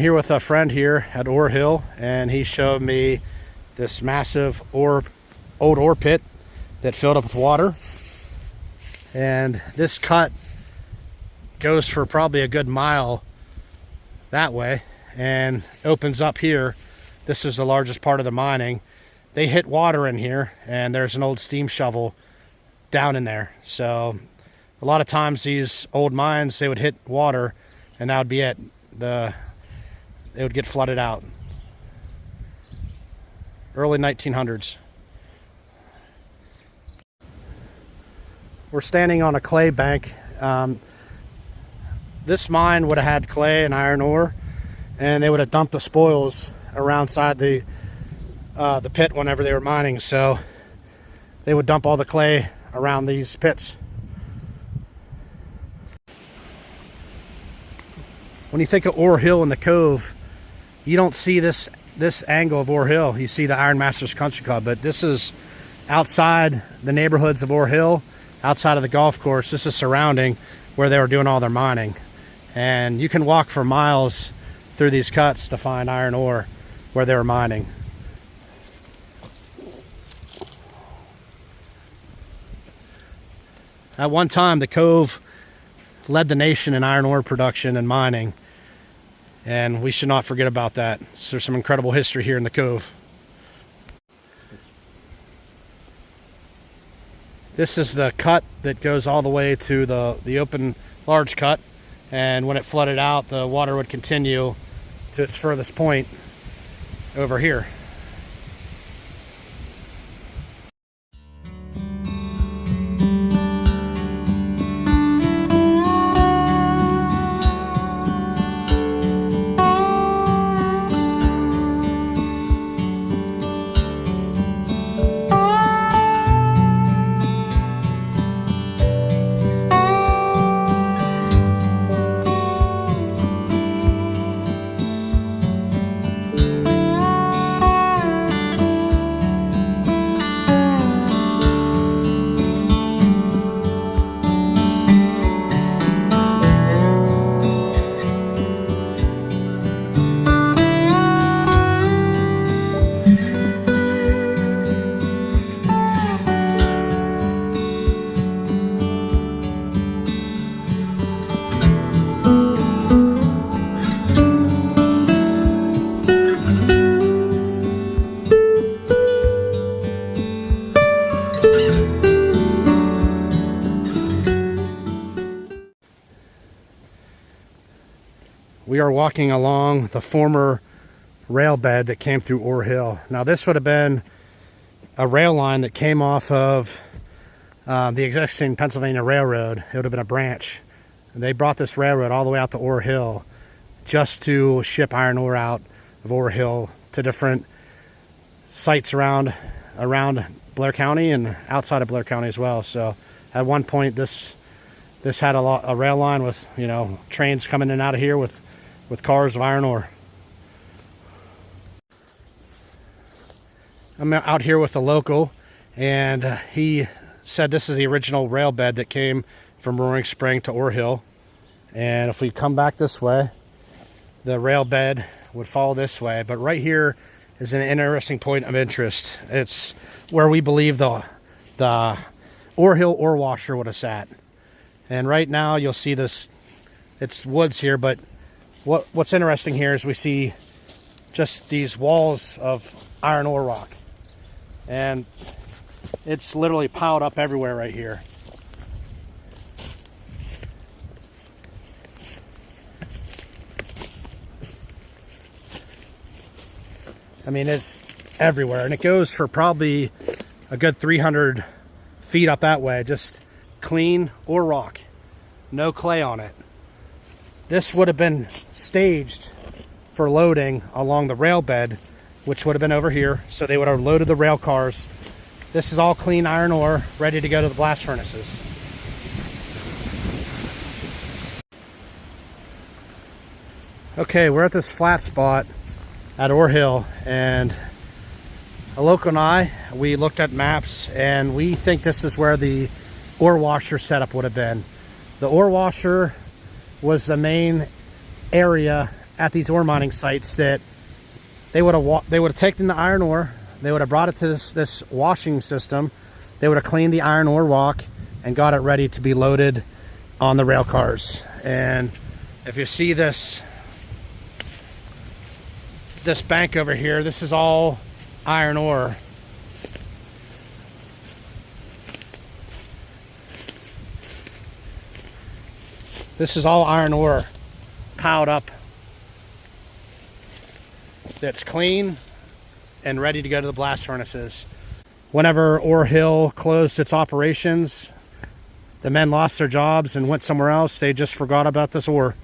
here with a friend here at Ore Hill, and he showed me this massive old ore pit that filled up with water. And this cut goes for probably a good mile that way and opens up here. This is the largest part of the mining. They hit water in here, and there's an old steam shovel down in there. So a lot of times these old mines, they would hit water and that would be it. It would get flooded out. Early 1900s. We're standing on a clay bank. This mine would have had clay and iron ore, and they would have dumped the spoils around side the pit whenever they were mining. So they would dump all the clay around these pits. When you think of Ore Hill and the Cove, you don't see this angle of Ore Hill. You see the Iron Masters Country Club, but this is outside the neighborhoods of Ore Hill, outside of the golf course. This is surrounding where they were doing all their mining. And you can walk for miles through these cuts to find iron ore where they were mining. At one time, the Cove led the nation in iron ore production and mining, and we should not forget about that. So there's some incredible history here in the Cove. This is the cut that goes all the way to the open large cut, and when it flooded out, the water would continue to its furthest point over here. We are walking along the former rail bed that came through Ore Hill. Now this would have been a rail line that came off of the existing Pennsylvania Railroad. It would have been a branch. And they brought this railroad all the way out to Ore Hill just to ship iron ore out of Ore Hill to different sites around Blair County and outside of Blair County as well. So at one point this had a rail line with, you know, trains coming in and out of here with cars of iron ore. I'm out here with a local, and he said this is the original rail bed that came from Roaring Spring to Ore Hill. And if we come back this way, the rail bed would follow this way. But right here is an interesting point of interest. It's where we believe the Ore Hill ore washer would have sat. And right now you'll see this, it's woods here, but what's interesting here is we see just these walls of iron ore rock. And it's literally piled up everywhere right here. I mean, it's everywhere, and it goes for probably a good 300 feet up that way. Just clean ore rock, no clay on it. This would have been staged for loading along the rail bed, which would have been over here. So they would have loaded the rail cars. This is all clean iron ore, ready to go to the blast furnaces. Okay, we're at this flat spot at Ore Hill, and a local and I, we looked at maps, and we think this is where the ore washer setup would have been. The ore washer was the main area at these ore mining sites that they would have taken the iron ore, they would have brought it to this washing system, they would have cleaned the iron ore walk and got it ready to be loaded on the rail cars. And if you see this bank over here, this is all iron ore. This is all iron ore piled up that's clean and ready to go to the blast furnaces. Whenever Ore Hill closed its operations, the men lost their jobs and went somewhere else. They just forgot about this ore.